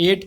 8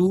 2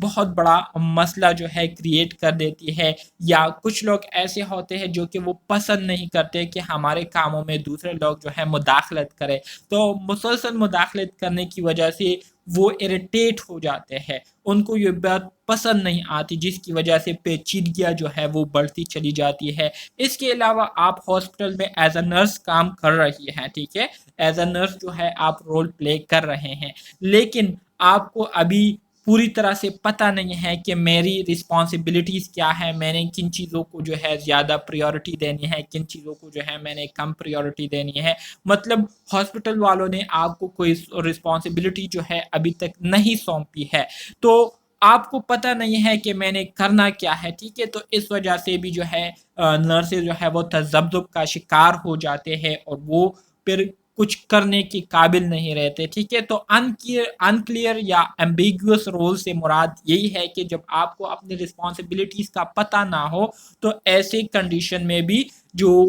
بہت بڑا مسئلہ جو ہے کریٹ کر دیتی ہے، یا کچھ لوگ ایسے ہوتے ہیں جو کہ وہ پسند نہیں کرتے کہ ہمارے کاموں میں دوسرے لوگ جو ہے مداخلت کرے، تو مسلسل مداخلت کرنے کی وجہ سے وہ اریٹیٹ ہو جاتے ہیں، ان کو یہ بات پسند نہیں آتی، جس کی وجہ سے پیچیدگیاں جو ہے وہ بڑھتی چلی جاتی ہے۔ اس کے علاوہ آپ ہاسپٹل میں ایز اے نرس کام کر رہی ہیں، ٹھیک ہے، ایز اے نرس جو ہے آپ رول پلے کر رہے ہیں، لیکن آپ کو ابھی پوری طرح سے پتہ نہیں ہے کہ میری رسپانسبلٹیز کیا ہے، میں نے کن چیزوں کو جو ہے زیادہ پریورٹی دینی ہے، کن چیزوں کو جو ہے میں نے کم پریورٹی دینی ہے، مطلب ہاسپٹل والوں نے آپ کو کوئی رسپانسبلٹی جو ہے ابھی تک نہیں سونپی ہے، تو آپ کو پتہ نہیں ہے کہ میں نے کرنا کیا ہے، ٹھیک ہے، تو اس وجہ سے بھی جو ہے نرسز جو ہے وہ تذبذب کا شکار ہو جاتے ہیں اور وہ پھر کچھ کرنے کے قابل نہیں رہتے، ٹھیک ہے، تو انکلیئر یا ایمبیگوس رول سے مراد یہی ہے کہ جب آپ کو اپنی رسپانسبلٹیز کا پتہ نہ ہو تو ایسے کنڈیشن میں بھی جو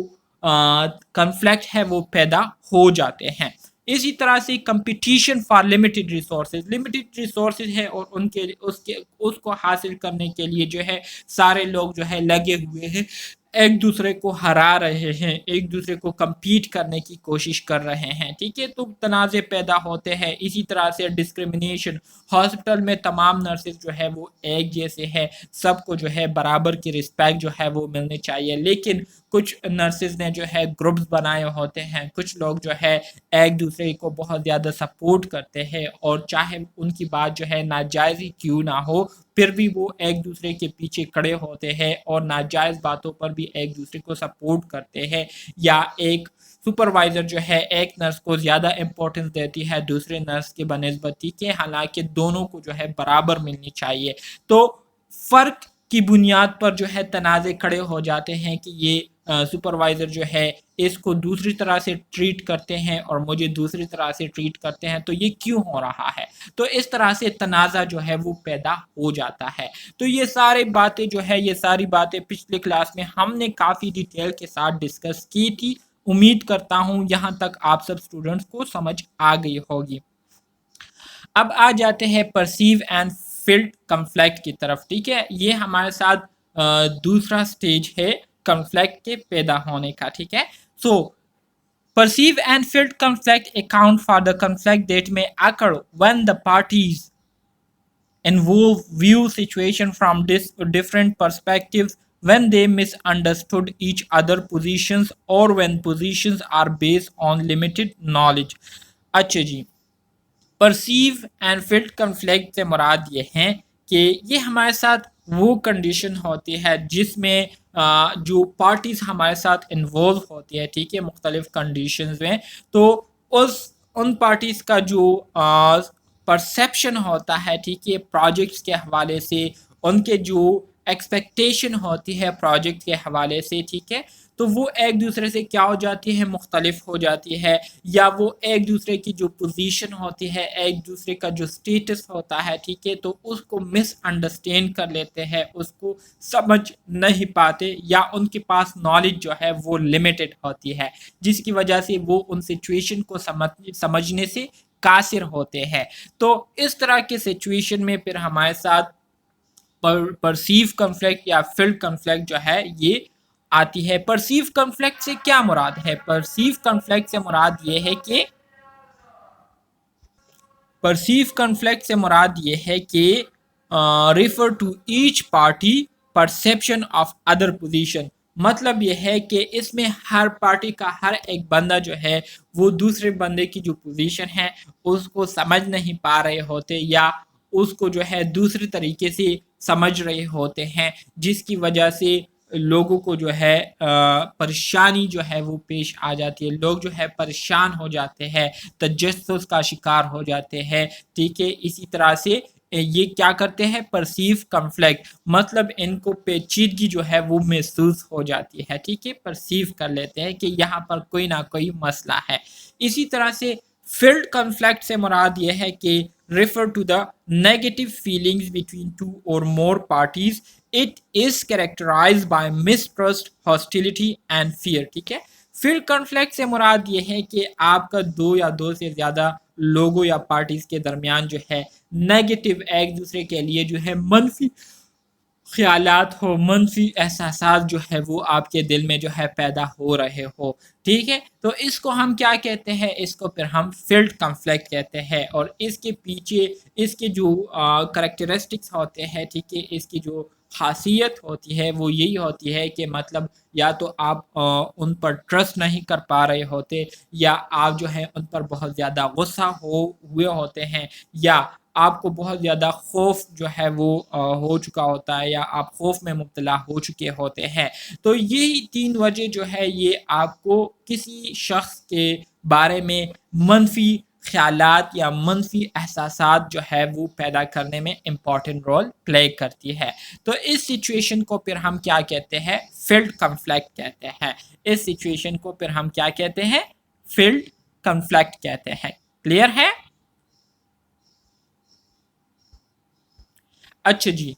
کنفلکٹ ہے وہ پیدا ہو جاتے ہیں۔ اسی طرح سے کمپٹیشن فار لمیٹڈ ریسورسز ہے، اور اس کو حاصل کرنے کے لیے جو ہے سارے لوگ جو ہے لگے ہوئے ہیں، ایک دوسرے کو ہرا رہے ہیں، ایک دوسرے کو کمپیٹ کرنے کی کوشش کر رہے ہیں، ٹھیک ہے، تو تنازع پیدا ہوتے ہیں۔ اسی طرح سے ڈسکریمنیشن، ہاسپٹل میں تمام نرسز جو ہے وہ ایک جیسے ہے، سب کو جو ہے برابر کی رسپیکٹ جو ہے وہ ملنی چاہیے، لیکن کچھ نرسز نے جو ہے گروپس بنائے ہوتے ہیں، کچھ لوگ جو ہے ایک دوسرے کو بہت زیادہ سپورٹ کرتے ہیں، اور چاہے ان کی بات جو ہے ناجائز ہی کیوں نہ ہو پھر بھی وہ ایک دوسرے کے پیچھے کھڑے ہوتے ہیں اور ناجائز باتوں پر بھی ایک دوسرے کو سپورٹ کرتے ہیں، یا ایک سپروائزر جو ہے ایک نرس کو زیادہ امپورٹنس دیتی ہے دوسرے نرس کے بنسبت، کہ حالانکہ دونوں کو جو ہے برابر ملنی چاہیے، تو فرق کی بنیاد پر جو ہے تنازع کھڑے ہو جاتے ہیں کہ یہ سپروائزر جو ہے اس کو دوسری طرح سے ٹریٹ کرتے ہیں اور مجھے دوسری طرح سے ٹریٹ کرتے ہیں، تو یہ کیوں ہو رہا ہے، تو اس طرح سے تنازع جو ہے وہ پیدا ہو جاتا ہے۔ تو یہ ساری باتیں جو ہے یہ ساری باتیں پچھلے کلاس میں ہم نے کافی ڈیٹیل کے ساتھ ڈسکس کی تھی، امید کرتا ہوں یہاں تک آپ سب اسٹوڈنٹس کو سمجھ آ گئی ہوگی۔ اب آ جاتے ہیں پرسیو اینڈ فیلڈ کنفلکٹ کی طرف، ٹھیک ہے، یہ ہمارے ساتھ دوسرا سٹیج ہے کنفلکٹ کے پیدا ہونے کا، ٹھیک ہے، سو perceive and felt conflict account for the conflict that may occur when the parties involved view situation from different perspectives, when they misunderstood each other's positions, or when positions are based on limited knowledge۔ اچھا جی، perceive and field conflict سے مراد یہ ہیں کہ یہ ہمارے ساتھ وہ condition ہوتی ہے جس میں جو پارٹیز ہمارے ساتھ انوالو ہوتی ہے، ٹھیک ہے، مختلف کنڈیشنز میں، تو ان پارٹیز کا جو پرسیپشن ہوتا ہے، ٹھیک ہے، پروجیکٹس کے حوالے سے، ان کے جو ایکسپیکٹیشن ہوتی ہے پروجیکٹ کے حوالے سے، ٹھیک ہے، تو وہ ایک دوسرے سے کیا ہو جاتی ہے، مختلف ہو جاتی ہے، یا وہ ایک دوسرے کی جو پوزیشن ہوتی ہے، ایک دوسرے کا جو سٹیٹس ہوتا ہے، ٹھیک ہے، تو اس کو مس انڈرسٹینڈ کر لیتے ہیں، اس کو سمجھ نہیں پاتے، یا ان کے پاس نالج جو ہے وہ لمیٹڈ ہوتی ہے، جس کی وجہ سے وہ ان سچویشن کو سمجھنے سے قاصر ہوتے ہیں۔ تو اس طرح کے سچویشن میں پھر ہمارے ساتھ پرسیو کنفلکٹ یا فیلڈ کنفلکٹ جو ہے یہ آتی ہے۔ پرسیو کنفلکٹ سے کیا مراد ہے؟ پرسیو کنفلکٹ سے مراد یہ ہے کہ refer to each party perception of other position, مطلب یہ ہے کہ اس میں ہر پارٹی کا ہر ایک بندہ جو ہے وہ دوسرے بندے کی جو پوزیشن ہے اس کو سمجھ نہیں پا رہے ہوتے، یا اس کو جو ہے دوسرے طریقے سے سمجھ رہے ہوتے ہیں، جس کی وجہ سے لوگوں کو جو ہے پریشانی جو ہے وہ پیش آ جاتی ہے، لوگ جو ہے پریشان ہو جاتے ہیں، تجسس کا شکار ہو جاتے ہیں، ٹھیک ہے، اسی طرح سے یہ کیا کرتے ہیں، پرسیو کنفلکٹ، مطلب ان کو پیچیدگی جو ہے وہ محسوس ہو جاتی ہے، ٹھیک ہے، پرسیو کر لیتے ہیں کہ یہاں پر کوئی نہ کوئی مسئلہ ہے۔ اسی طرح سے فیلڈ کنفلکٹ سے مراد یہ ہے کہ refer to the negative feelings between two or more parties, it is characterized by mistrust, hostility and fear، ٹھیک ہے۔ فیلڈ کنفلکٹ سے مراد یہ ہے کہ آپ کا دو یا دو سے زیادہ لوگوں یا پارٹیز کے درمیان جو ہے نیگیٹو ایک دوسرے کے لیے جو ہے منفی خیالات ہو، منفی احساسات جو ہے وہ آپ کے دل میں جو ہے پیدا ہو رہے ہو، ٹھیک ہے، تو اس کو ہم کیا کہتے ہیں، اس کو پھر ہم فیلڈ کنفلکٹ کہتے ہیں، اور اس کے پیچھے اس کے جو کریکٹرسٹکس ہوتے ہیں، ٹھیک ہے، اس کی جو خاصیت ہوتی ہے وہ یہی ہوتی ہے کہ مطلب یا تو آپ ان پر ٹرسٹ نہیں کر پا رہے ہوتے، یا آپ جو ہے ان پر بہت زیادہ غصہ ہوئے ہوتے ہیں، یا آپ کو بہت زیادہ خوف جو ہے وہ ہو چکا ہوتا ہے، یا آپ خوف میں مبتلا ہو چکے ہوتے ہیں۔ تو یہی تین وجہ جو ہے یہ آپ کو کسی شخص کے بارے میں منفی خیالات یا منفی احساسات جو ہے وہ پیدا کرنے میں امپورٹنٹ رول پلے کرتی ہے۔ تو اس سچویشن کو پھر ہم کیا کہتے ہیں، فیلڈ کنفلکٹ کہتے ہیں۔ اس سچویشن کو پھر ہم کیا کہتے ہیں، فیلڈ کنفلکٹ کہتے ہیں۔ کلیئر ہے؟ اچھا جی،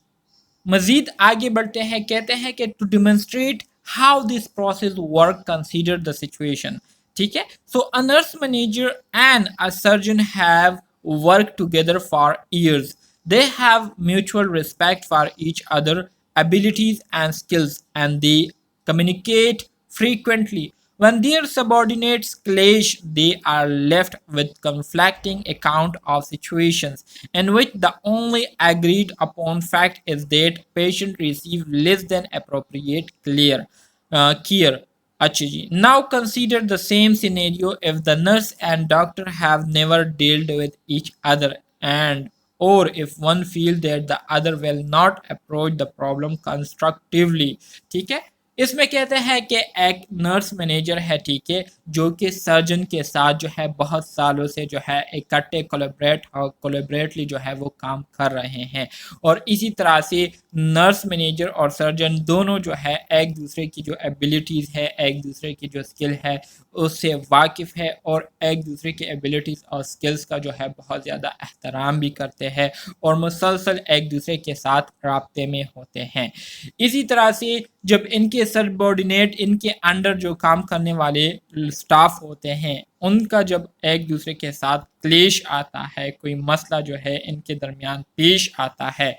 مزید آگے بڑھتے ہیں، کہتے ہیں کہ to demonstrate how this process work consider the situation, ٹھیک ہے، so a nurse manager and a surgeon have work together for years, they have mutual respect for each other abilities and skills, and they communicate frequently. When their subordinates clash, they are left with conflicting account of situations in which the only agreed upon fact is that patient receive less than appropriate care. Acha ji. Now consider the same scenario if the nurse and doctor have never dealt with each other, and or if one feels that the other will not approach the problem constructively. ٹھیک ہے، اس میں کہتے ہیں کہ ایک nurse manager ہے، ٹھیک ہے، جو کہ سرجن کے ساتھ جو ہے بہت سالوں سے جو ہے اکٹھے کولیبریٹلی جو ہے وہ کام کر رہے ہیں، اور اسی طرح سے نرس مینیجر اور سرجن دونوں جو ہے ایک دوسرے کی جو ایبیلیٹیز ہے، ایک دوسرے کی جو اسکل ہے اس سے واقف ہے، اور ایک دوسرے کی ایبیلیٹیز اور اسکلز کا جو ہے بہت زیادہ احترام بھی کرتے ہیں، اور مسلسل ایک دوسرے کے ساتھ رابطے میں ہوتے ہیں۔ اسی طرح سے جب ان کے سبارڈینیٹ، ان کے انڈر جو کام کرنے والے سٹاف ہوتے ہیں، ان کا جب ایک دوسرے کے ساتھ کلیش آتا ہے، کوئی مسئلہ جو ہے ان کے درمیان پیش آتا ہے،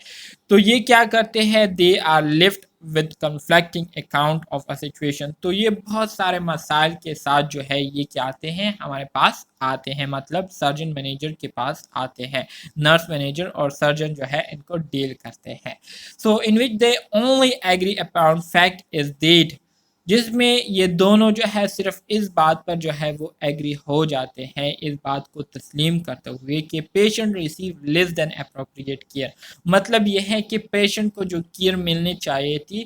تو یہ کیا کرتے ہیں، they are left with conflicting account of a situation, تو یہ بہت سارے مسائل کے ساتھ جو ہے یہ کیا آتے ہیں، ہمارے پاس آتے ہیں، مطلب سرجن مینیجر کے پاس آتے ہیں، نرس مینیجر اور سرجن جو ہے ان کو ڈیل کرتے ہیں۔ So in which they only agree upon fact is that, جس میں یہ دونوں جو ہے صرف اس بات پر جو ہے وہ ایگری ہو جاتے ہیں، اس بات کو تسلیم کرتے ہوئے کہ پیشنٹ ریسیو لیس دین اپروپریٹ کیئر، مطلب یہ ہے کہ پیشنٹ کو جو کیئر ملنی چاہیے تھی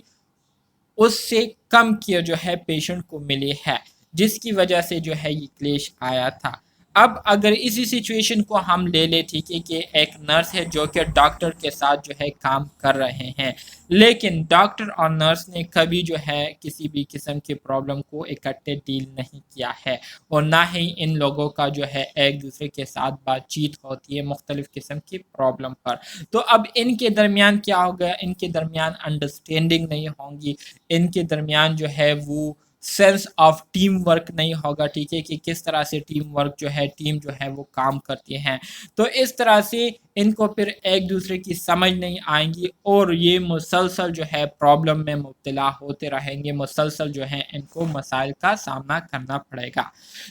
اس سے کم کیئر جو ہے پیشنٹ کو ملی ہے، جس کی وجہ سے جو ہے یہ کلیش آیا تھا۔ اب اگر اسی سچویشن کو ہم لے لیں، ٹھیک ہے، کہ ایک نرس ہے جو کہ ڈاکٹر کے ساتھ جو ہے کام کر رہے ہیں، لیکن ڈاکٹر اور نرس نے کبھی جو ہے کسی بھی قسم کی پرابلم کو اکٹھے ڈیل نہیں کیا ہے، اور نہ ہی ان لوگوں کا جو ہے ایک دوسرے کے ساتھ بات چیت ہوتی ہے مختلف قسم کی پرابلم پر، تو اب ان کے درمیان کیا ہوگا، ان کے درمیان انڈرسٹینڈنگ نہیں ہوں گی، ان کے درمیان جو ہے وہ سینس آف ٹیم ورک نہیں ہوگا، ٹھیک ہے، کہ کس طرح سے ٹیم ورک جو ہے، ٹیم جو ہے وہ کام کرتی ہیں، تو اس طرح سے ان کو پھر ایک دوسرے کی سمجھ نہیں آئیں گی، اور یہ مسلسل جو ہے پرابلم میں مبتلا ہوتے رہیں گے، مسلسل جو ہے ان کو مسائل کا سامنا کرنا پڑے گا۔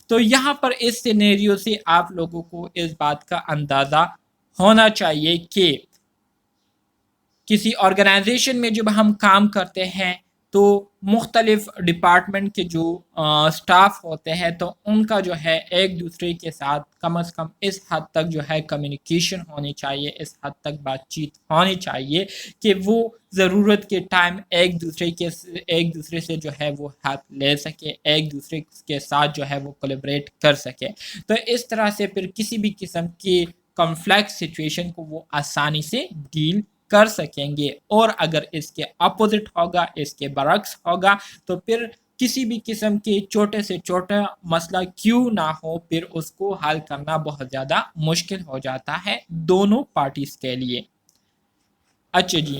تو یہاں پر اس سینیریو سے آپ لوگوں کو اس بات کا اندازہ ہونا چاہیے کہ کسی آرگنائزیشن میں جب ہم کام کرتے ہیں تو مختلف ڈپارٹمنٹ کے جو سٹاف ہوتے ہیں تو ان کا جو ہے ایک دوسرے کے ساتھ کم از کم اس حد تک جو ہے کمیونیکیشن ہونی چاہیے، اس حد تک بات چیت ہونی چاہیے کہ وہ ضرورت کے ٹائم ایک دوسرے سے جو ہے وہ ہیلپ لے سکے، ایک دوسرے کے ساتھ جو ہے وہ کولیبریٹ کر سکے، تو اس طرح سے پھر کسی بھی قسم کی کانفلکٹ سچویشن کو وہ آسانی سے ڈیل کر سکیں گے، اور اگر اس کے اپوزٹ ہوگا، اس کے برعکس ہوگا، تو پھر کسی بھی قسم کے چھوٹے سے چھوٹا مسئلہ کیوں نہ ہو، پھر اس کو حل کرنا بہت زیادہ مشکل ہو جاتا ہے دونوں پارٹیز کے لیے۔ اچھا جی،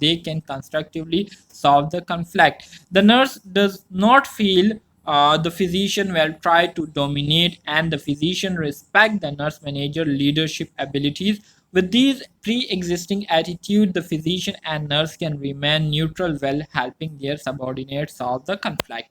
they can constructively solve the conflict. The nurse does not feel the physician will try to dominate, and the physician respect the nurse manager leadership abilities. With these pre-existing attitude, the physician and nurse can remain neutral while helping their subordinates solve the conflict.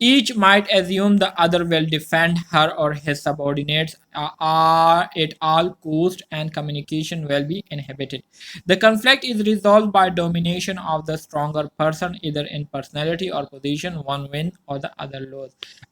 Each might assume the other will defend her or his subordinates at all cost, and communication will be inhibited. The conflict is resolved by domination of the stronger person, either in personality or position, one win or the other lose.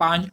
5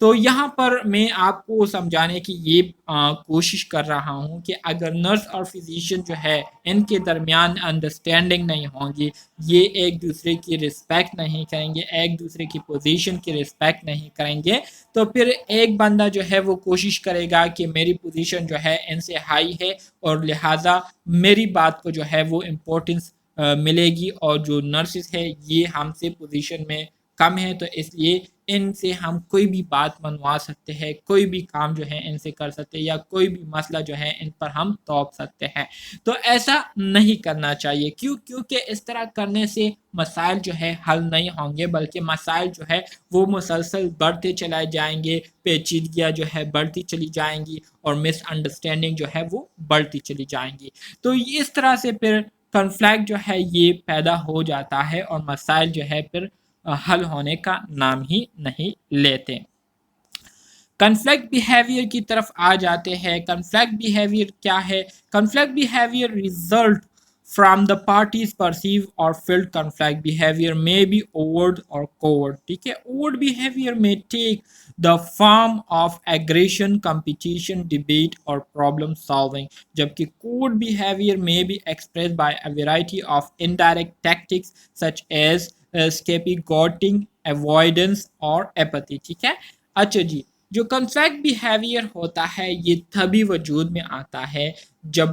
تو یہاں پر میں آپ کو سمجھانے کی یہ کوشش کر رہا ہوں کہ اگر نرس اور فزیشین جو ہے ان کے درمیان انڈرسٹینڈنگ نہیں ہوں گی، یہ ایک دوسرے کی رسپیکٹ نہیں کریں گے، ایک دوسرے کی پوزیشن کی رسپیکٹ نہیں کریں گے، تو پھر ایک بندہ جو ہے وہ کوشش کرے گا کہ میری پوزیشن جو ہے ان سے ہائی ہے اور لہٰذا میری بات کو جو ہے وہ امپورٹنس ملے گی، اور جو نرسز ہے یہ ہم سے پوزیشن میں کم ہے، تو اس لیے ان سے ہم کوئی بھی بات منوا سکتے ہیں، کوئی بھی کام جو ہے ان سے کر سکتے ہیں، یا کوئی بھی مسئلہ جو ہے ان پر ہم توپ سکتے ہیں۔ تو ایسا نہیں کرنا چاہیے، کیونکہ اس طرح کرنے سے مسائل جو ہے حل نہیں ہوں گے، بلکہ مسائل جو ہے وہ مسلسل بڑھتے چلائے جائیں گے، پیچیدگیاں جو ہے بڑھتی چلی جائیں گی، اور مس انڈرسٹینڈنگ جو ہے وہ بڑھتی چلی جائیں گی۔ تو اس طرح سے پھر کنفلکٹ جو ہے یہ پیدا ہو جاتا ہے، اور مسائل جو ہے پھر حل ہونے کا نام ہی نہیں لیتے۔ کنفلکٹ بیہیویئر کی طرف آ جاتے ہیں۔ کنفلکٹ بیہیویئر کیا ہے؟ Conflict behaviour result from the parties perceive اور فیلڈ کنفلکٹ بیہیویئر میں بی اوورڈ اور کوورڈ، ٹھیک ہے۔ اوورڈ بیہیویئر میں take the form of aggression, competition, debate اور پرابلم سالونگ، جبکہ کوورڈ بیہیویئر میں be expressed by a variety of indirect tactics such as scapegoating, avoidance اور apathy, ٹھیک ہے۔ اچھا جی، جو کنفلکٹ بیہیویئر ہوتا ہے یہ تبھی وجود میں آتا ہے جب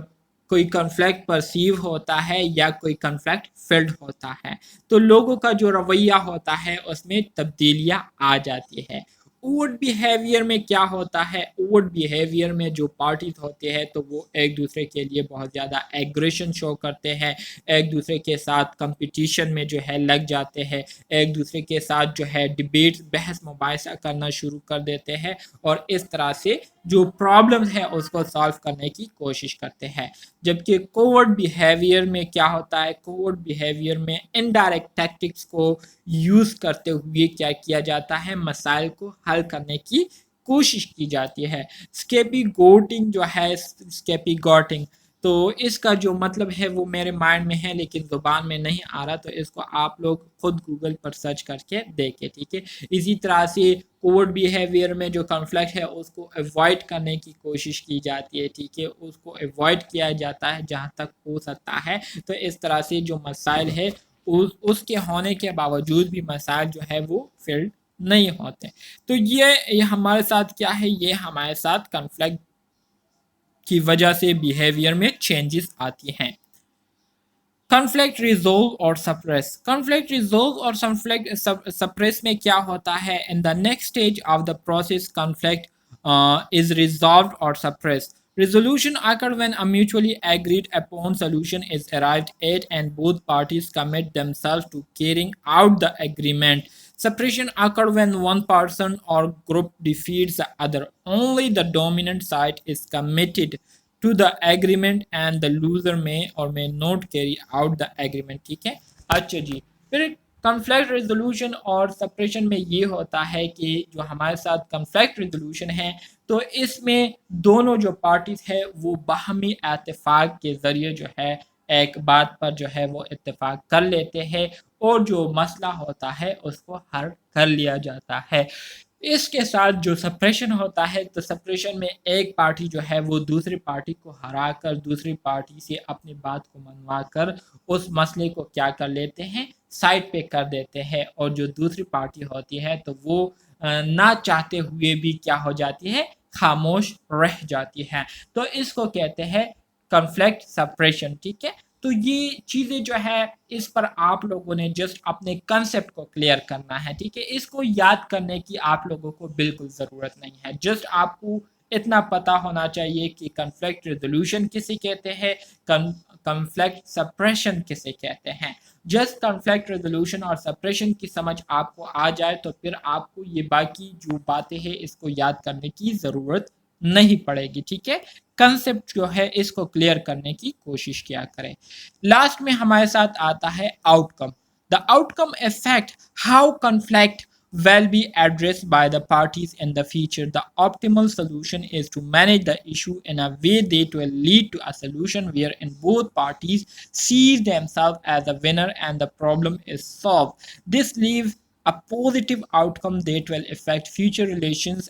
کوئی کنفلکٹ پرسیو ہوتا ہے یا کوئی کنفلکٹ فیلڈ ہوتا ہے، تو لوگوں کا جو رویہ ہوتا ہے اس میں تبدیلیاں آ جاتی ہے۔ اوورڈ بیہیویئر میں کیا ہوتا ہے؟ اوورڈ بیہیویئر میں جو پارٹیز ہوتے ہیں تو وہ ایک دوسرے کے لیے بہت زیادہ ایگریشن شو کرتے ہیں، ایک دوسرے کے ساتھ کمپٹیشن میں جو ہے لگ جاتے ہیں، ایک دوسرے کے ساتھ جو ہے ڈیبیٹ، بحث مباحثہ کرنا شروع کر دیتے ہیں، اور اس طرح سے جو پرابلم ہے اس کو سالو کرنے کی کوشش کرتے ہیں۔ جبکہ کوورڈ بیہیویئر میں کیا ہوتا ہے؟ کوورڈ بیہیویئر میں انڈائریکٹ ٹیکٹکس کو یوز کرتے ہوئے کیا کیا جاتا ہے؟ مسائل کو حل کرنے کی کوشش کی جاتی ہے۔ اسکیپی گوٹنگ جو ہے، اسکیپی گوٹنگ، تو اس کا جو مطلب ہے وہ میرے مائنڈ میں ہے لیکن زبان میں نہیں آ رہا، تو اس کو آپ لوگ خود گوگل پر سرچ کر کے دیکھیں، ٹھیک ہے۔ اسی طرح سے کوورڈ بیہیویئر میں جو کنفلکٹ ہے اس کو ایوائڈ کرنے کی کوشش کی جاتی ہے، ٹھیک ہے، اس کو ایوائڈ کیا جاتا ہے جہاں تک ہو سکتا ہے۔ تو اس طرح سے جو مسائل ہے اس کے ہونے کے باوجود بھی مسائل جو ہے وہ فیلڈ نہیں ہوتے۔ تو یہ ہمارے ساتھ کیا ہے؟ یہ ہمارے ساتھ کنفلکٹ کی وجہ سے بیہیویئر میں چینجز آتی ہیں۔ کنفلکٹ ریزولو اور سپریس۔ کنفلکٹ ریزولو اور سپریس میں کیا ہوتا ہے؟ In the next stage of the process conflict is resolved or suppressed. Resolution occurs when a mutually agreed upon solution is arrived at and both parties commit themselves to carrying out the agreement. Suppression occurs when one person or group defeats the other. Only the dominant side is committed to the agreement and the loser may or may not carry out the agreement. ٹھیک ہے۔ اچھا جی، پھر conflict resolution اور separation میں یہ ہوتا ہے کہ جو ہمارے ساتھ کنفلکٹ ریزولوشن ہے تو اس میں دونوں جو پارٹیز ہے وہ باہمی اتفاق کے ذریعے جو ہے ایک بات پر جو ہے وہ اتفاق کر لیتے ہیں، اور جو مسئلہ ہوتا ہے اس کو حل کر لیا جاتا ہے۔ اس کے ساتھ جو سپریشن ہوتا ہے تو سپریشن میں ایک پارٹی جو ہے وہ دوسری پارٹی کو ہرا کر، دوسری پارٹی سے اپنی بات کو منوا کر اس مسئلے کو کیا کر لیتے ہیں؟ سائڈ پہ کر دیتے ہیں، اور جو دوسری پارٹی ہوتی ہے تو وہ نہ چاہتے ہوئے بھی کیا ہو جاتی ہے؟ خاموش رہ جاتی ہے۔ تو اس کو کہتے ہیں کنفلکٹ سپریشن، ٹھیک ہے۔ تو یہ چیزیں جو ہے اس پر آپ لوگوں نے جسٹ اپنے کنسیپٹ کو کلیئر کرنا ہے، ٹھیک ہے۔ اس کو یاد کرنے کی آپ لوگوں کو بالکل ضرورت نہیں ہے، جسٹ آپ کو اتنا پتا ہونا چاہیے کہ کنفلکٹ ریزولوشن کسے کہتے ہیں، کنفلکٹ سپریشن کسے کہتے ہیں۔ جسٹ کنفلکٹ ریزولوشن اور سپریشن کی سمجھ آپ کو آ جائے تو پھر آپ کو یہ باقی جو باتیں ہیں اس کو یاد کرنے کی ضرورت نہیں پڑے گی، ٹھیک ہے۔ کنسیپٹ جو ہے اس کو کلیئر کرنے کی کوشش کیا کریں۔ لاسٹ میں ہمارے ساتھ آتا ہے outcome. The outcome affect how conflict will be addressed by the parties in the future. The optimal solution is to manage the issue in a way that will lead to a solution wherein both parties see themselves as the winner and the problem is solved. This leaves a positive outcome that will affect future relations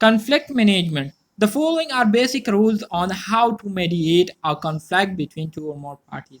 conflict management. The following are basic rules on how to mediate a conflict between two or more parties.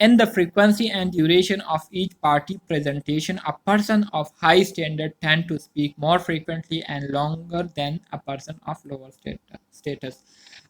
in the frequency and duration of each party presentation. A person of high standard tend to speak more frequently and longer than a person of lower status.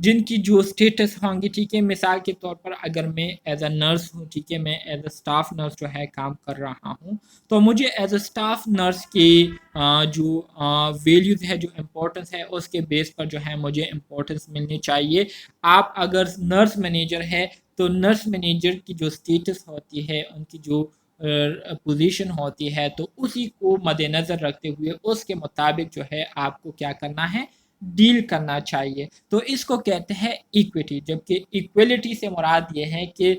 جن کی جو status ہوں گی، ٹھیک ہے، مثال کے طور پر اگر میں ایز اے نرس ہوں، ٹھیک ہے، میں ایز اے اسٹاف نرس جو ہے کام کر رہا ہوں، تو مجھے ایز اے اسٹاف نرس کی جو ویلیوز ہے، جو امپورٹنس ہے، اس کے بیس پر جو ہے مجھے امپورٹنس ملنی چاہیے۔ آپ اگر نرس مینیجر ہے تو نرس مینیجر کی جو اسٹیٹس ہوتی ہے، ان کی جو پوزیشن ہوتی ہے، تو اسی کو مد نظر رکھتے ہوئے اس کے مطابق جو ہے آپ کو کیا کرنا ہے، ڈیل کرنا چاہیے۔ تو اس کو کہتے ہیں ایکویٹی، جبکہ ایکویلٹی سے مراد یہ ہے کہ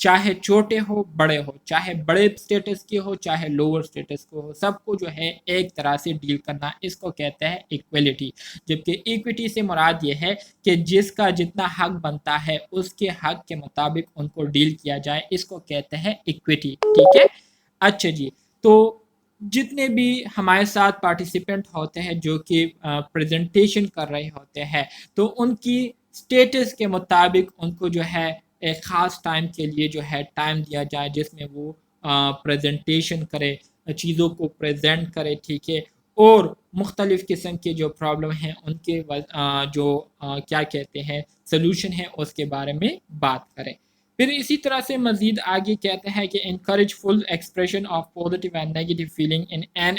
چاہے چھوٹے ہو بڑے ہو، چاہے بڑے سٹیٹس کے ہو چاہے لوور سٹیٹس کو ہو، سب کو جو ہے ایک طرح سے ڈیل کرنا، اس کو کہتے ہیں ایکویلٹی۔ جبکہ ایکویٹی سے مراد یہ ہے کہ جس کا جتنا حق بنتا ہے اس کے حق کے مطابق ان کو ڈیل کیا جائے، اس کو کہتے ہیں ایکویٹی، ٹھیک ہے۔ اچھا جی، تو جتنے بھی ہمارے ساتھ پارٹیسپینٹ ہوتے ہیں جو کہ پریزنٹیشن کر رہے ہوتے ہیں، تو ان کی سٹیٹس کے مطابق ان کو جو ہے ایک خاص ٹائم کے لیے جو ہے ٹائم دیا جائے، جس میں وہ پریزنٹیشن کرے، چیزوں کو پریزنٹ کرے، ٹھیک ہے، اور مختلف قسم کے جو پرابلم ہیں ان کے جو کیا کہتے ہیں سلوشن ہے اس کے بارے میں بات کریں۔ پھر اسی طرح سے مزید آگے کہتے ہیں کہ encourage full expression of positive and negative feeling in an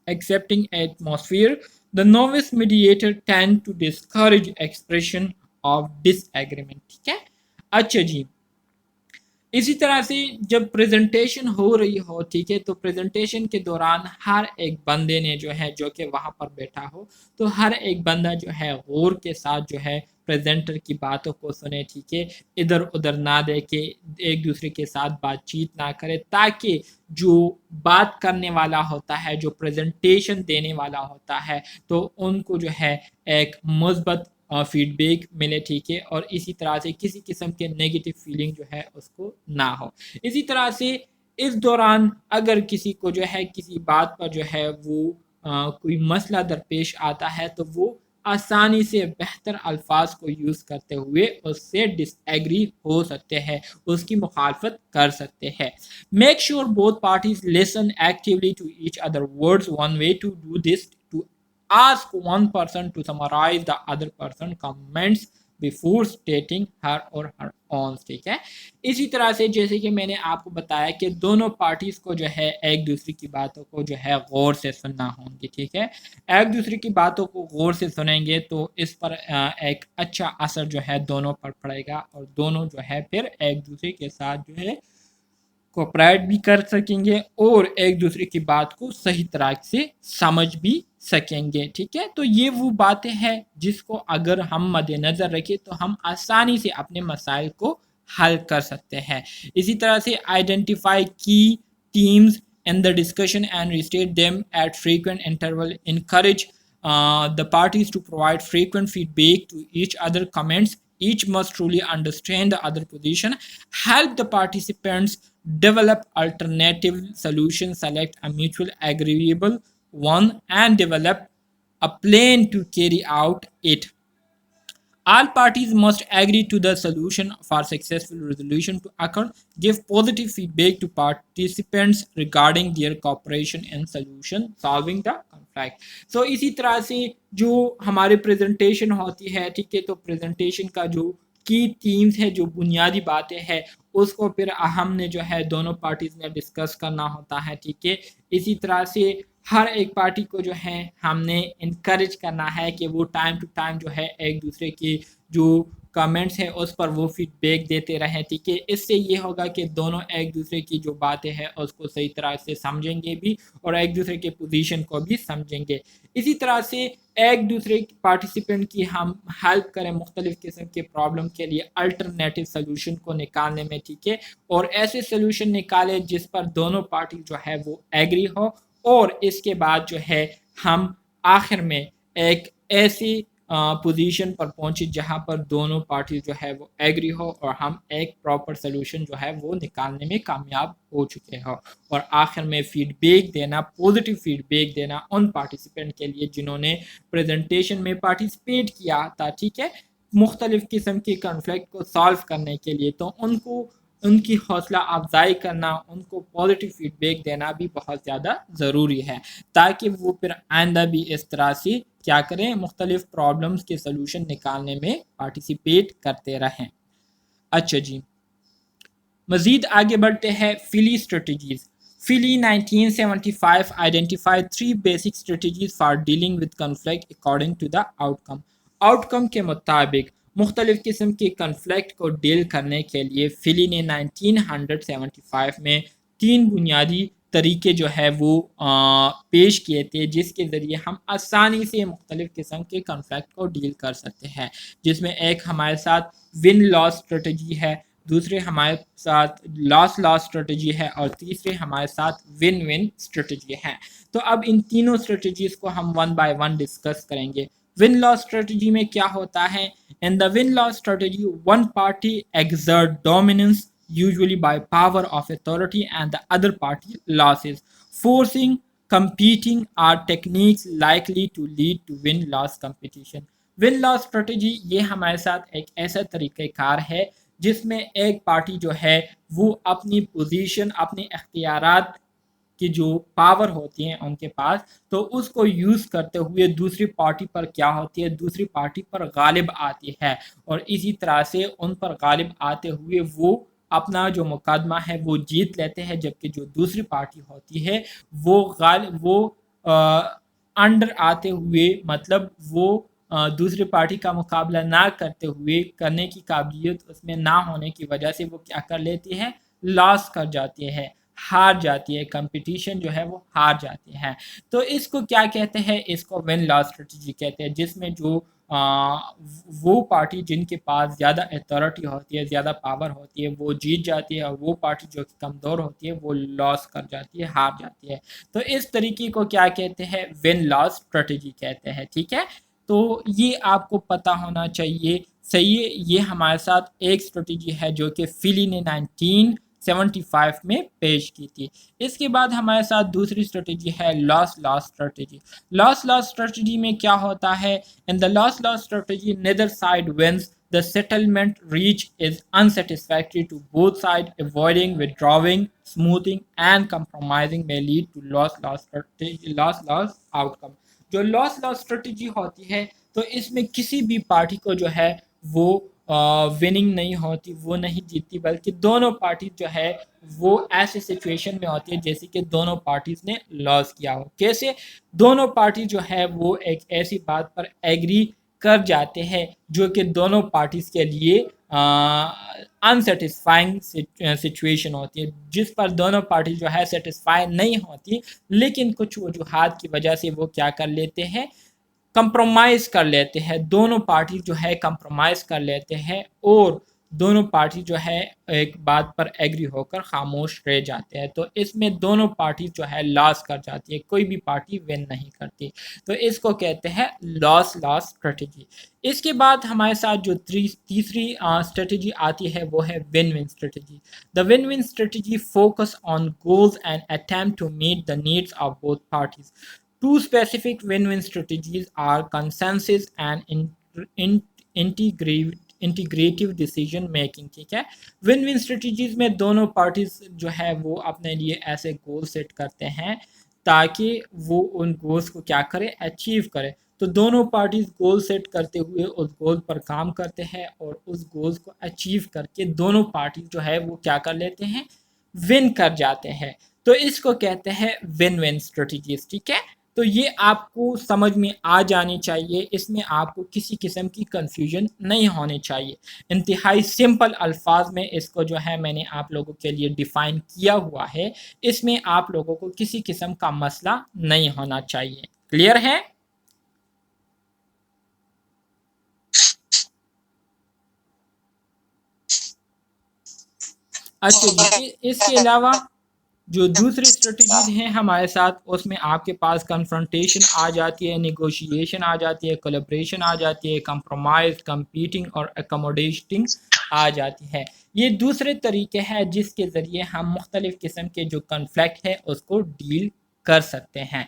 accepting atmosphere. The novice mediator tend to discourage expression of disagreement، ٹھیک ہے۔ اچھا جی، اسی طرح سے جب پریزنٹیشن ہو رہی ہو، ٹھیک ہے، تو پریزنٹیشن کے دوران ہر ایک بندے نے جو ہے جو کہ وہاں پر بیٹھا ہو، تو ہر ایک بندہ جو ہے غور کے ساتھ جو ہے پریزنٹر کی باتوں کو سنے، ٹھیک ہے، ادھر ادھر نہ دیکھے، ایک دوسرے کے ساتھ بات چیت نہ کرے، تاکہ جو بات کرنے والا ہوتا ہے، جو پریزنٹیشن دینے والا ہوتا ہے، تو ان کو جو ہے ایک مثبت فیڈ بیک ملے، ٹھیک ہے، اور اسی طرح سے کسی قسم کے نیگیٹو فیلنگ جو ہے اس کو نہ ہو۔ اسی طرح سے اس دوران اگر کسی کو جو ہے کسی بات پر جو ہے وہ کوئی مسئلہ درپیش آتا ہے، تو وہ آسانی سے بہتر الفاظ کو یوز کرتے ہوئے اس سے ڈس ایگری ہو سکتے ہیں، اس کی مخالفت کر سکتے ہیں۔ Make sure both parties listen actually to each other words. One way to do this to ask one person to summarize the other person comments before stating her or her own، ٹھیک ہے۔ اسی طرح سے جیسے کہ میں نے آپ کو بتایا کہ دونوں پارٹیز کو جو ہے ایک دوسرے کی باتوں کو جو ہے غور سے سننا ہوں گی، ٹھیک ہے۔ ایک دوسرے کی باتوں کو غور سے سنیں گے تو اس پر ایک اچھا اثر جو ہے دونوں پر پڑے گا، اور دونوں جو ہے پھر ایک دوسرے کے ساتھ جو ہے کوپریٹ بھی کر سکیں گے اور ایک دوسرے کی بات کو صحیح طرح سے سمجھ بھی سکیں گے، ٹھیک ہے۔ تو یہ وہ باتیں ہیں جس کو اگر ہم مد نظر رکھیں تو ہم آسانی سے اپنے مسائل کو حل کر سکتے ہیں۔ اسی طرح سے آئیڈینٹیفائی کی teams in the discussion and restate them at frequent interval. Encourage the parties to provide frequent feedback to each other comments. Each must truly understand the other position. Help the participants develop alternative solutions, select a mutual agreeable one, and develop a plan to carry out it. All parties must agree to the solution for successful resolution to occur. Give positive feedback to participants regarding their cooperation in solution solving the conflict. So اسی طرح سے جو ہماری presentation ہوتی ہے، ٹھیک ہے، تو پریزنٹیشن کا جو کی تھیمز ہے، جو بنیادی باتیں ہیں، اس کو پھر ہم نے جو ہے دونوں پارٹیز میں ڈسکس کرنا ہوتا ہے، ٹھیک ہے۔ اسی طرح سے ہر ایک پارٹی کو جو ہے ہم نے انکریج کرنا ہے کہ وہ ٹائم ٹو ٹائم جو ہے ایک دوسرے کی جو کامنٹس ہیں اس پر وہ فیڈ بیک دیتے رہیں، ٹھیک ہے۔ اس سے یہ ہوگا کہ دونوں ایک دوسرے کی جو باتیں ہیں اس کو صحیح طرح سے سمجھیں گے بھی اور ایک دوسرے کے پوزیشن کو بھی سمجھیں گے۔ اسی طرح سے ایک دوسرے پارٹیسپینٹ کی ہم ہیلپ کریں مختلف قسم کے پرابلم کے لیے الٹرنیٹیو سلوشن کو نکالنے میں، ٹھیک ہے، اور ایسے سلوشن نکالیں جس پر دونوں پارٹی جو ہے وہ ایگری ہو، اور اس کے بعد جو ہے ہم آخر میں ایک ایسی پوزیشن پر پہنچی جہاں پر دونوں پارٹی جو ہے وہ ایگری ہو اور ہم ایک پراپر سلوشن جو ہے وہ نکالنے میں کامیاب ہو چکے ہو، اور آخر میں فیڈ بیک دینا، پوزیٹیو فیڈ بیک دینا ان پارٹیسپینٹ کے لیے جنہوں نے پریزنٹیشن میں پارٹیسپیٹ کیا تھا، ٹھیک ہے، مختلف قسم کے کنفلکٹ کو سالو کرنے کے لیے۔ تو ان کو ان کی حوصلہ افزائی کرنا، ان کو پازیٹیو فیڈ بیک دینا بھی بہت زیادہ ضروری ہے، تاکہ وہ پھر آئندہ بھی اس طرح سے کیا کریں، مختلف پرابلمس کے سلوشن نکالنے میں پارٹیسپیٹ کرتے رہیں۔ اچھا جی، مزید آگے بڑھتے ہیں فلی strategies. Fully 1975 identified 3 basic strategies for dealing with conflict according to the outcome۔ Out کم کے مطابق مختلف قسم کے کنفلکٹ کو ڈیل کرنے کے لیے فلی نے 1975 میں 3 بنیادی طریقے جو ہے وہ پیش کیے تھے، جس کے ذریعے ہم آسانی سے مختلف قسم کے کنفلکٹ کو ڈیل کر سکتے ہیں، جس میں ایک ہمارے ساتھ ون لاس اسٹریٹجی ہے، دوسرے ہمارے ساتھ لاس اسٹریٹجی ہے، اور تیسرے ہمارے ساتھ ون ون اسٹریٹجی ہے۔ تو اب ان تینوں اسٹریٹجیز کو ہم ون بائی ون ڈسکس کریں گے۔ ون لاس اسٹریٹجی میں کیا ہوتا ہے؟ In the win lose strategy one party exert dominance usually by power of authority and the other party losses, forcing competing are techniques likely to lead to win-loss competition۔ win-loss strategy یہ ہمارے ساتھ ایک ایسا طریقہ کار ہے جس میں ایک پارٹی جو ہے وہ اپنی پوزیشن، اپنے اختیارات کی جو پاور ہوتی ہیں ان کے پاس، تو اس کو یوز کرتے ہوئے دوسری پارٹی پر کیا ہوتی ہے، دوسری پارٹی پر غالب آتی ہے، اور اسی طرح سے ان پر غالب آتے ہوئے وہ اپنا جو مقدمہ ہے وہ جیت لیتے ہیں، جبکہ جو دوسری پارٹی ہوتی ہے وہ انڈر آتے ہوئے، مطلب وہ دوسری پارٹی کا مقابلہ نہ کرتے ہوئے، کرنے کی قابلیت اس میں نہ ہونے کی وجہ سے وہ کیا کر لیتی ہے، لاس کر جاتی ہے، ہار جاتی ہے، کمپٹیشن جو ہے وہ ہار جاتی ہے۔ تو اس کو کیا کہتے ہیں؟ اس کو ون لاس اسٹریٹجی کہتے ہیں، جس میں جو وہ پارٹی جن کے پاس زیادہ اتھارٹی ہوتی ہے، زیادہ پاور ہوتی ہے، وہ جیت جاتی ہے، اور وہ پارٹی جو کمزور ہوتی ہے وہ لاس کر جاتی ہے، ہار جاتی ہے۔ تو اس طریقے کو کیا کہتے ہیں؟ ون لاس اسٹریٹجی کہتے ہیں، ٹھیک ہے؟ تو یہ آپ کو پتہ ہونا چاہیے۔ صحیح ہے، یہ ہمارے ساتھ ایک اسٹریٹجی ہے جو کہ فلی نے 1975 میں پیش کی تھی۔ اس کے بعد ہمارے ساتھ دوسری اسٹریٹجی ہے لاس اسٹریٹجی۔ لاس اسٹریٹجی میں کیا ہوتا ہے؟ In the loss strategy neither side wins, the settlement reached is unsatisfactory to both sides, avoiding withdrawing, smoothing and compromising may lead to loss outcome۔ جو لاس اسٹریٹجی ہوتی ہے تو اس میں کسی بھی پارٹی کو جو ہے وہ وننگ نہیں ہوتی، وہ نہیں جیتتی، بلکہ دونوں پارٹیز جو ہے وہ ایسے سچویشن میں ہوتی ہے جیسے کہ دونوں پارٹیز نے لاس کیا ہو۔ کیسے؟ دونوں پارٹی جو ہے وہ ایک ایسی بات پر ایگری کر جاتے ہیں جو کہ دونوں پارٹیز کے لیے انسیٹسفائنگ سچویشن ہوتی ہے، جس پر دونوں پارٹی جو ہے سیٹسفائی نہیں ہوتی، لیکن کچھ وجوہات کی وجہ سے وہ کیا کر لیتے ہیں، کمپرومائز کر لیتے ہیں، دونوں پارٹی جو ہے کمپرومائز کر لیتے ہیں، اور دونوں پارٹی جو ہے ایک بات پر ایگری ہو کر خاموش رہ جاتے ہیں۔ تو اس میں دونوں پارٹی جو ہے لاس کر جاتی ہے، کوئی بھی پارٹی ون نہیں کرتی، تو اس کو کہتے ہیں لاس اسٹریٹجی۔ اس کے بعد ہمارے ساتھ جو تیسری اسٹریٹجی آتی ہے وہ ہے win win strategy. The win win strategy focus on goals and attempt to meet the needs of both parties. Two specific win-win strategies are consensus and integrative decision making، ٹھیک ہے؟ ون ون اسٹریٹجیز میں دونوں parties جو ہے وہ اپنے لیے ایسے گول سیٹ کرتے ہیں تاکہ وہ ان گولز کو کیا کرے، اچیو کرے۔ تو دونوں پارٹیز گول سیٹ کرتے ہوئے اس گول پر کام کرتے ہیں، اور اس گولز کو اچیو کر کے دونوں پارٹیز جو ہے وہ کیا کر لیتے ہیں، ون کر جاتے ہیں۔ تو اس کو کہتے ہیں ون ون اسٹریٹجیز، ٹھیک ہے؟ تو یہ آپ کو سمجھ میں آ جانی چاہیے، اس میں آپ کو کسی قسم کی کنفیوژن نہیں ہونی چاہیے۔ انتہائی سمپل الفاظ میں اس کو جو ہے میں نے آپ لوگوں کے لیے ڈیفائن کیا ہوا ہے، اس میں آپ لوگوں کو کسی قسم کا مسئلہ نہیں ہونا چاہیے۔ کلیئر ہے؟ اچھا جی، اس کے علاوہ جو دوسری اسٹریٹجیز ہیں ہمارے ساتھ، اس میں آپ کے پاس کنفرنٹیشن آ جاتی ہے، نیگوشیشن آ جاتی ہے، کولیبریشن آ جاتی ہے، کمپرومائز، کمپیٹنگ اور اکوموڈیٹنگ آ جاتی ہے۔ یہ دوسرے طریقے ہیں جس کے ذریعے ہم مختلف قسم کے جو کنفلکٹ ہے اس کو ڈیل کر سکتے ہیں۔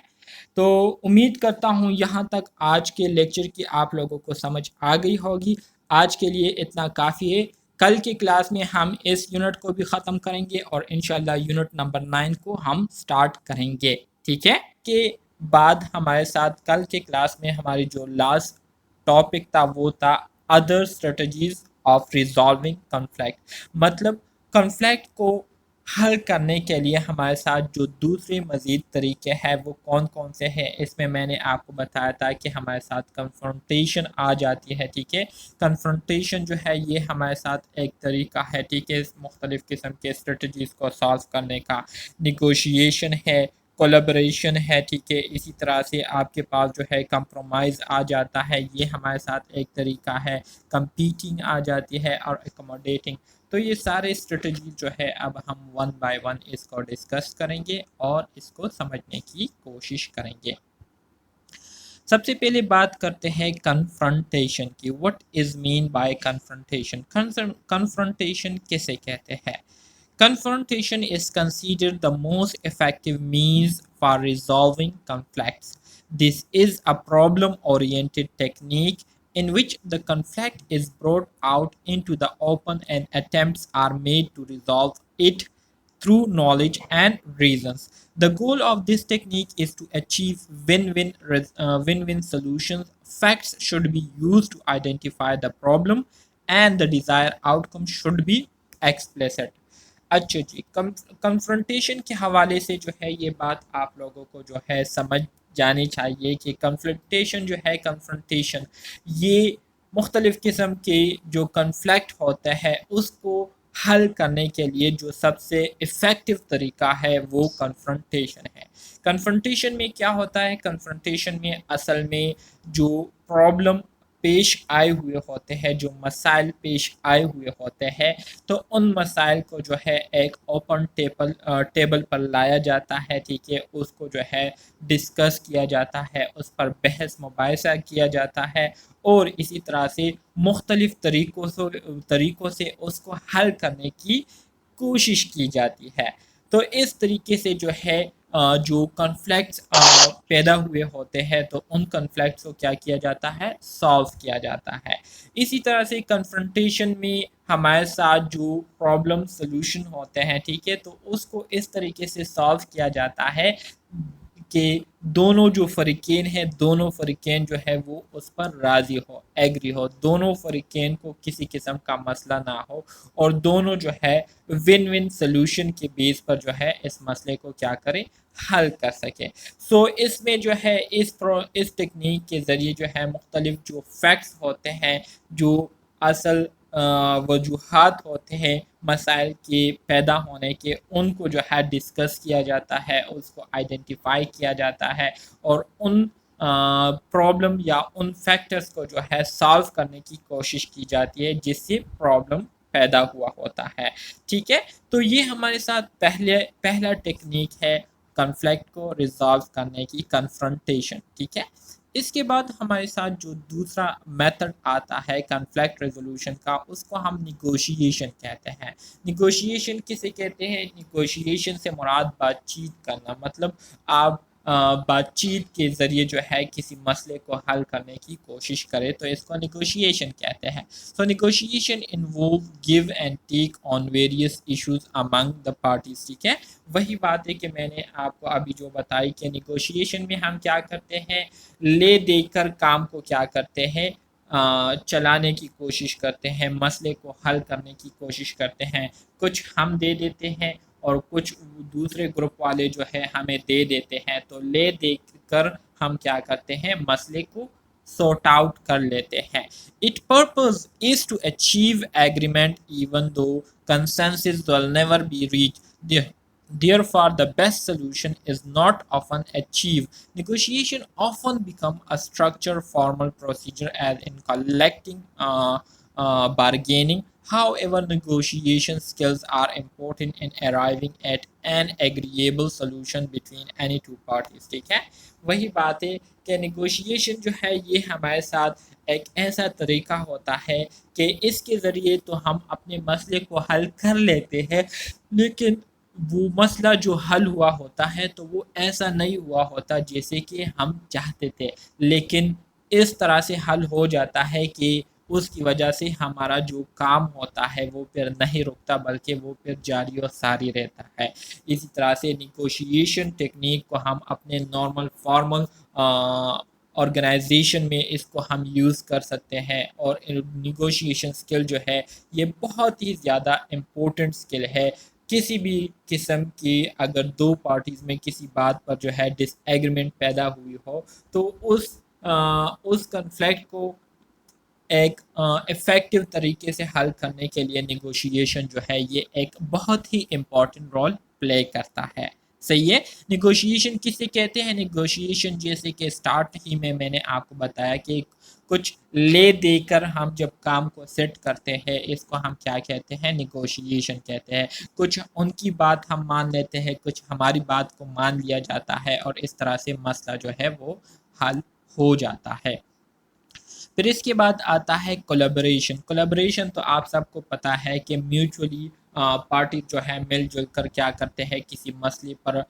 تو امید کرتا ہوں یہاں تک آج کے لیکچر کی آپ لوگوں کو سمجھ آ گئی ہوگی۔ آج کے لیے اتنا کافی ہے۔ کل کی کلاس میں ہم اس یونٹ کو بھی ختم کریں گے، اور انشاءاللہ یونٹ نمبر 9 کو ہم سٹارٹ کریں گے، ٹھیک ہے؟ کہ بعد ہمارے ساتھ کل کے کلاس میں ہماری جو لاسٹ ٹاپک تھا وہ تھا other strategies of resolving conflict, مطلب کنفلکٹ کو حل کرنے کے لیے ہمارے ساتھ جو دوسرے مزید طریقے ہیں وہ کون کون سے ہیں۔ اس میں نے آپ کو بتایا تھا کہ ہمارے ساتھ کنفرنٹیشن آ جاتی ہے، ٹھیک ہے۔ کنفرنٹیشن جو ہے یہ ہمارے ساتھ ایک طریقہ ہے، ٹھیک ہے، مختلف قسم کے اسٹریٹجیز کو سالو کرنے کا۔ نیگوشیشن ہے، کولیبریشن ہے، ٹھیک ہے، اسی طرح سے آپ کے پاس جو ہے کمپرومائز آ جاتا ہے، یہ ہمارے ساتھ ایک طریقہ ہے۔ کمپیٹنگ آ جاتی ہے اور اکوموڈیٹنگ۔ تو یہ سارے اسٹریٹجی جو ہے اب ہم ون بائی ون اس کو ڈسکس کریں گے اور اس کو سمجھنے کی کوشش کریں گے۔ سب سے پہلے بات کرتے ہیں کنفرنٹیشن کی۔ What is mean by confrontation? Confrontation کسے کہتے ہیں؟ Confrontation is considered the most effective means for resolving conflicts. This is a problem-oriented technique in which the conflict is brought out into the open and attempts are made to resolve it through knowledge and reasons. The goal of this technique is to achieve win-win solutions. Facts should be used to identify the problem, and the desired outcome should be explicit. اچھا جی، confrontation کے حوالے سے جو ہے یہ بات آپ لوگوں کو جو ہے سمجھ جانی چاہیے کہ کنفرنٹیشن یہ مختلف قسم کے جو کنفلکٹ ہوتا ہے اس کو حل کرنے کے لیے جو سب سے افیکٹو طریقہ ہے وہ کنفرنٹیشن ہے۔ کنفرنٹیشن میں کیا ہوتا ہے؟ کنفرنٹیشن میں اصل میں جو پرابلم پیش آئے ہوئے ہوتے ہیں، جو مسائل پیش آئے ہوئے ہوتے ہیں، تو ان مسائل کو جو ہے ایک اوپن ٹیبل پر لایا جاتا ہے، ٹھیک ہے، اس کو جو ہے ڈسکس کیا جاتا ہے، اس پر بحث مباحثہ کیا جاتا ہے اور اسی طرح سے مختلف طریقوں سے اس کو حل کرنے کی کوشش کی جاتی ہے۔ تو اس طریقے سے جو ہے جو کنفلکٹس پیدا ہوئے ہوتے ہیں تو ان کنفلکٹس کو کیا جاتا ہے؟ سالو کیا جاتا ہے۔ اسی طرح سے کنفرنٹیشن میں ہمارے ساتھ جو پرابلم سلوشن ہوتے ہیں، ٹھیک ہے، تو اس کو اس طریقے سے سالو کیا جاتا ہے کہ دونوں جو فریقین ہیں، دونوں فریقین جو ہے وہ اس پر راضی ہو، ایگری ہو، دونوں فریقین کو کسی قسم کا مسئلہ نہ ہو اور دونوں جو ہے ون سلوشن کے بیس پر جو ہے اس مسئلے کو کیا کریں؟ حل کر سکیں۔ اس میں جو ہے اس ٹیکنیک کے ذریعے جو ہے مختلف جو فیکٹس ہوتے ہیں، جو اصل وجوہات ہوتے ہیں مسائل کے پیدا ہونے کے، ان کو جو ہے ڈسکس کیا جاتا ہے، اس کو آئیڈینٹیفائی کیا جاتا ہے اور ان پرابلم یا ان فیکٹرز کو جو ہے سالو کرنے کی کوشش کی جاتی ہے جس سے پرابلم پیدا ہوا ہوتا ہے، ٹھیک ہے۔ تو یہ ہمارے ساتھ پہلا ٹیکنیک ہے کنفلکٹ کو ریزالو کرنے کی، کنفرنٹیشن، ٹھیک ہے۔ اس کے بعد ہمارے ساتھ جو دوسرا میتھڈ آتا ہے کنفلکٹ ریزولوشن کا، اس کو ہم نیگوشیشن کہتے ہیں۔ نیگوشیشن کسے کہتے ہیں؟ نیگوشیشن سے مراد بات چیت کرنا، مطلب آپ بات چیت کے ذریعے جو ہے کسی مسئلے کو حل کرنے کی کوشش کرے تو اس کو نیگوشیشن کہتے ہیں۔ So negotiation involve give and take on various issues among the parties، ٹھیک ہے۔ وہی بات ہے کہ میں نے آپ کو ابھی جو بتائی کہ نیگوشیشن میں ہم کیا کرتے ہیں؟ لے دے کر کام کو کیا کرتے ہیں؟ چلانے کی کوشش کرتے ہیں، مسئلے کو حل کرنے کی کوشش کرتے ہیں۔ کچھ ہم دے دیتے ہیں اور کچھ دوسرے گروپ والے جو ہے ہمیں دے دیتے ہیں، تو لے دے کر ہم کیا کرتے ہیں؟ مسئلے کو sort out کر لیتے ہیں۔ Its purpose is to achieve agreement even though consensus will never be reached. Therefore, the best solution is not often achieved. Negotiation often become a structured formal procedure as in collecting bargaining. However, negotiation skills are important in arriving at an agreeable solution between any two parties، ٹھیک ہے۔ وہی بات ہے کہ negotiation جو ہے یہ ہمارے ساتھ ایک ایسا طریقہ ہوتا ہے کہ اس کے ذریعے تو ہم اپنے مسئلے کو حل کر لیتے ہیں، لیکن وہ مسئلہ جو حل ہوا ہوتا ہے تو وہ ایسا نہیں ہوا ہوتا جیسے کہ ہم چاہتے تھے، لیکن اس طرح سے حل ہو جاتا ہے کہ اس کی وجہ سے ہمارا جو کام ہوتا ہے وہ پھر نہیں رکتا بلکہ وہ پھر جاری و ساری رہتا ہے۔ اسی طرح سے نیگوشیشن ٹیکنیک کو ہم اپنے نارمل فارمل آرگنائزیشن میں اس کو ہم یوز کر سکتے ہیں، اور نیگوشیشن سکل جو ہے یہ بہت ہی زیادہ امپورٹنٹ سکل ہے۔ کسی بھی قسم کی اگر دو پارٹیز میں کسی بات پر جو ہے ڈس ایگریمنٹ پیدا ہوئی ہو تو اس کنفلکٹ کو ایک افیکٹو طریقے سے حل کرنے کے لیے نیگوشیشن جو ہے یہ ایک بہت ہی امپورٹنٹ رول پلے کرتا ہے۔ صحیح ہے۔ نیگوشیشن کسے کہتے ہیں؟ نیگوشیشن جیسے کہ سٹارٹ ہی میں نے آپ کو بتایا کہ کچھ لے دے کر ہم جب کام کو سیٹ کرتے ہیں اس کو ہم کیا کہتے ہیں؟ نیگوشیشن کہتے ہیں۔ کچھ ان کی بات ہم مان لیتے ہیں، کچھ ہماری بات کو مان لیا جاتا ہے، اور اس طرح سے مسئلہ جو ہے وہ حل ہو جاتا ہے۔ پھر اس کے بعد آتا ہے کولیبریشن۔ کولیبریشن تو آپ سب کو پتہ ہے کہ میوچولی پارٹی جو ہے مل جل کر کیا کرتے ہیں، کسی مسئلے پر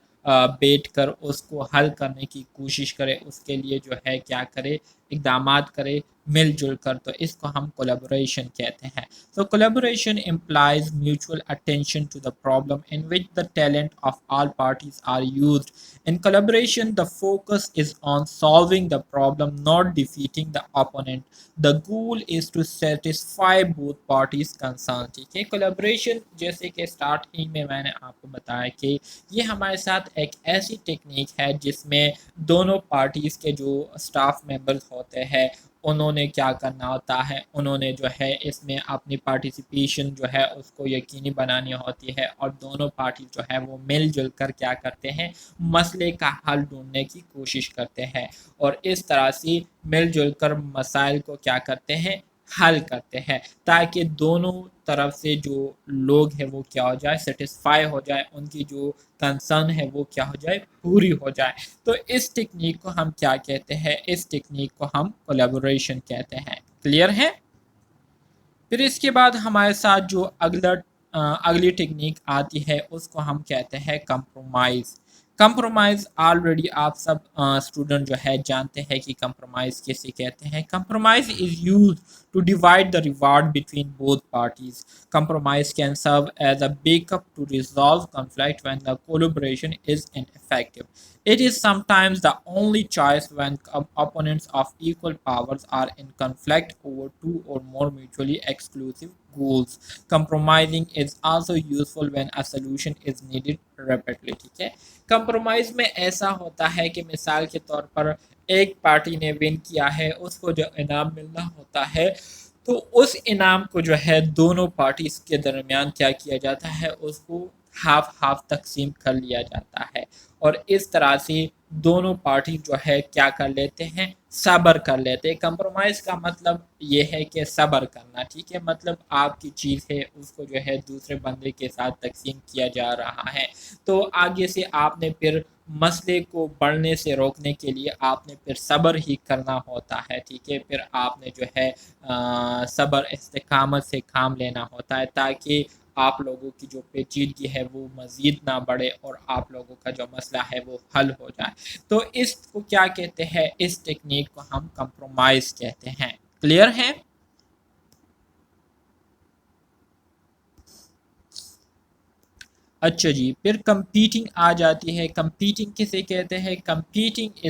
بیٹھ کر اس کو حل کرنے کی کوشش کرے، اس کے لیے جو ہے کیا کرے، اقدامات کرے مل جل کر، تو اس کو ہم کولیبریشن کہتے ہیں۔ So collaboration implies mutual attention to the problem in which the talent of all parties are used. In collaboration, the focus is on solving the problem, not defeating the opponent. The goal is to satisfy both parties concerned. ٹھیک ہے۔ collaboration جیسے کہ start ہی میں نے آپ کو بتایا کہ یہ ہمارے ساتھ ایک ایسی ٹیکنیک ہے جس میں دونوں پارٹیز کے جو اسٹاف ممبرز ہوتے ہیں انہوں نے کیا کرنا ہوتا ہے، انہوں نے جو ہے اس میں اپنی پارٹیسپیشن جو ہے اس کو یقینی بنانی ہوتی ہے، اور دونوں پارٹی جو ہے وہ مل جل کر کیا کرتے ہیں، مسئلے کا حل ڈھونڈنے کی کوشش کرتے ہیں، اور اس طرح سے مل جل کر مسائل کو کیا کرتے ہیں، حل کرتے ہیں، تاکہ دونوں طرف سے جو لوگ ہیں وہ کیا ہو جائے، سیٹسفائی ہو جائے، ان کی جو کنسرن ہے وہ کیا ہو جائے، پوری ہو جائے۔ تو اس ٹیکنیک کو ہم کیا کہتے ہیں؟ اس ٹیکنیک کو ہم کولیبوریشن کہتے ہیں۔ کلیئر ہے؟ پھر اس کے بعد ہمارے ساتھ جو اگلی ٹیکنیک آتی ہے اس کو ہم کہتے ہیں کمپرومائز۔ کمپرومائز آلریڈی آپ سب اسٹوڈنٹ جو ہے جانتے ہیں کہ کمپرومائز کیسے کہتے ہیں۔ Compromise is use to divide the reward between both parties. Compromise can serve as a backup to resolve conflict when the collaboration is ineffective. It is sometimes the only choice when opponents of equal powers are in conflict over two or more mutually exclusive goals. Compromising is also useful when a solution is needed rapidly. ٹھیک ہے۔ Compromise میں ایسا ہوتا ہے کہ مثال کے طور پر ایک پارٹی نے ون کیا ہے، اس کو جو انعام ملنا ہوتا ہے تو اس انعام کو جو ہے دونوں پارٹیز کے درمیان کیا کیا جاتا ہے، اس کو ہاف ہاف تقسیم کر لیا جاتا ہے، اور اس طرح سے دونوں پارٹی جو ہے کیا کر لیتے ہیں، صبر کر لیتے ہیں۔ کمپرومائز کا مطلب یہ ہے کہ صبر کرنا، ٹھیک ہے، مطلب آپ کی چیز ہے اس کو جو ہے دوسرے بندے کے ساتھ تقسیم کیا جا رہا ہے، تو آگے سے آپ نے پھر مسئلے کو بڑھنے سے روکنے کے لیے آپ نے پھر صبر ہی کرنا ہوتا ہے، ٹھیک ہے، پھر آپ نے جو ہے صبر استقامت سے کام لینا ہوتا ہے تاکہ آپ لوگوں کی جو پیچیدگی ہے وہ مزید نہ بڑھے اور آپ لوگوں کا جو مسئلہ ہے وہ حل ہو جائے۔ تو اس کو کیا کہتے ہیں؟ اس ٹیکنیک کو ہم کمپرومائز کہتے ہیں۔ کلیئر ہے؟ اچھا جی، پھر کمپیٹنگ آ جاتی ہے۔ کمپیٹنگ کسے کہتے ہیں؟ Competing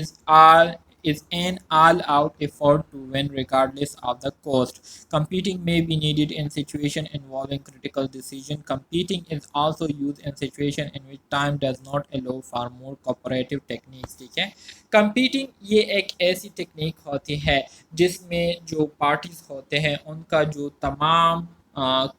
is an all-out effort to win regardless of the cost. Competing may be needed in situation involving critical decision. Competing is also used in situation in which time does not allow for more cooperative techniques. ٹھیک ہے۔ Competing یہ ایک ایسی technique ہوتی ہے جس میں جو پارٹیز ہوتے ہیں ان کا جو تمام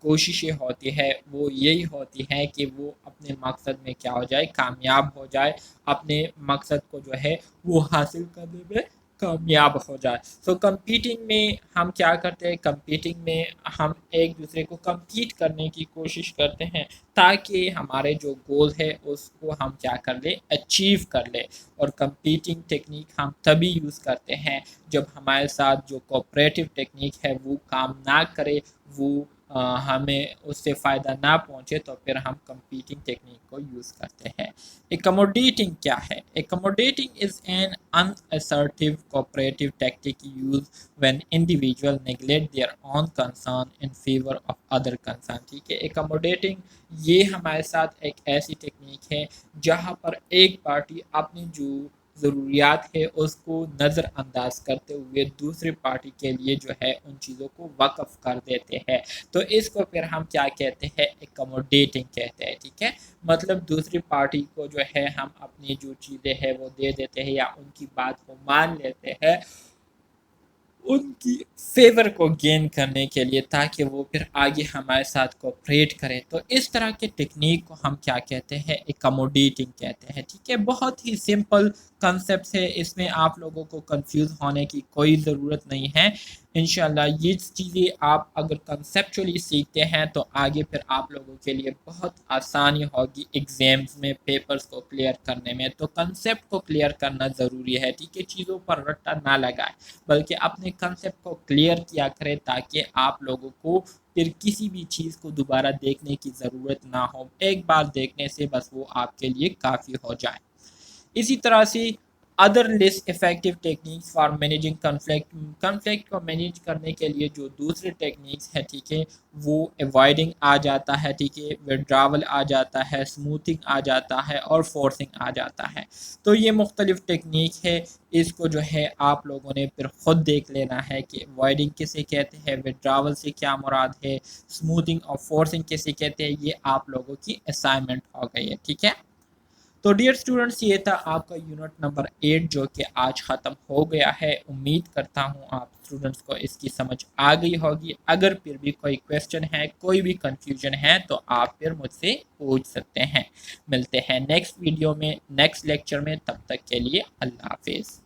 کوششیں ہوتی ہے وہ یہی ہوتی ہے کہ وہ اپنے مقصد میں کیا ہو جائے، کامیاب ہو جائے، اپنے مقصد کو جو ہے وہ حاصل کرنے میں کامیاب ہو جائے۔ سو کمپیٹنگ میں ہم کیا کرتے ہیں؟ کمپیٹنگ میں ہم ایک دوسرے کو کمپیٹ کرنے کی کوشش کرتے ہیں تاکہ ہمارے جو گول ہے اس کو ہم کیا کر لیں، اچیو کر لیں، اور کمپیٹنگ ٹیکنیک ہم تبھی یوز کرتے ہیں جب ہمارے ساتھ جو کوپریٹو ٹیکنیک ہے وہ کام نہ کرے، وہ ہمیں اس سے فائدہ نہ پہنچے تو پھر ہم کمپیٹنگ ٹیکنیک کو یوز کرتے ہیں۔ ایکوموڈیٹنگ کیا ہے؟ Accommodating is an unassertive cooperative tactic used when individual neglect their own concern in favor of other concern۔ ٹھیک ہے، ایکوموڈیٹنگ یہ ہمارے ساتھ ایک ایسی ٹیکنیک ہے جہاں پر ایک پارٹی اپنی جو ضروریات ہے اس کو نظر انداز کرتے ہوئے دوسری پارٹی کے لیے جو ہے ان چیزوں کو وقف کر دیتے ہیں، تو اس کو پھر ہم کیا کہتے ہیں؟ ایکوموڈیٹنگ کہتے ہیں۔ ٹھیک ہے، مطلب دوسری پارٹی کو جو ہے ہم اپنی جو چیزیں ہیں وہ دے دیتے ہیں یا ان کی بات کو مان لیتے ہیں ان کی فیور کو گین کرنے کے لیے، تاکہ وہ پھر آگے ہمارے ساتھ کوپریٹ کرے۔ تو اس طرح کے ٹیکنیک کو ہم کیا کہتے ہیں؟ ایکوموڈیٹنگ کہتے ہیں۔ ٹھیک ہے، بہت ہی سمپل کنسیپٹس ہے، اس میں آپ لوگوں کو کنفیوز ہونے کی کوئی ضرورت نہیں ہے۔ انشاءاللہ یہ چیزیں آپ اگر کنسیپچولی سیکھتے ہیں تو آگے پھر آپ لوگوں کے لیے بہت آسانی ہوگی ایگزامز میں پیپرز کو کلیئر کرنے میں۔ تو کنسیپٹ کو کلیئر کرنا ضروری ہے، ٹھیک ہے، چیزوں پر رٹا نہ لگائے بلکہ اپنے کنسیپٹ کو کلیئر کیا کرے تاکہ آپ لوگوں کو پھر کسی بھی چیز کو دوبارہ دیکھنے کی ضرورت نہ ہو، ایک بار دیکھنے سے بس وہ آپ کے لیے کافی ہو جائے۔ اسی طرح سے other less effective techniques for managing conflict کو مینیج کرنے کے لیے جو دوسرے ٹیکنیکس ہے، ٹھیک ہے، وہ ایوائڈنگ آ جاتا ہے، ٹھیک ہے، وڈراول آ جاتا ہے، اسموتھنگ آ جاتا ہے اور فورسنگ آ جاتا ہے۔ تو یہ مختلف ٹیکنیک ہے، اس کو جو ہے آپ لوگوں نے پھر خود دیکھ لینا ہے کہ ایوائڈنگ کسے کہتے ہیں، وڈراول سے کیا مراد ہے، اسموتھنگ اور فورسنگ کسے کہتے ہیں، یہ آپ لوگوں کی اسائنمنٹ ہو گئی ہے۔ ٹھیک ہے، تو ڈیئر اسٹوڈنٹس یہ تھا آپ کا یونٹ نمبر 8 جو کہ آج ختم ہو گیا ہے۔ امید کرتا ہوں آپ اسٹوڈنٹس کو اس کی سمجھ آ گئی ہوگی۔ اگر پھر بھی کوئی کویسچن ہے، کوئی بھی کنفیوژن ہے تو آپ پھر مجھ سے پوچھ سکتے ہیں۔ ملتے ہیں نیکسٹ ویڈیو میں، نیکسٹ لیکچر میں، تب تک کے لیے اللہ حافظ۔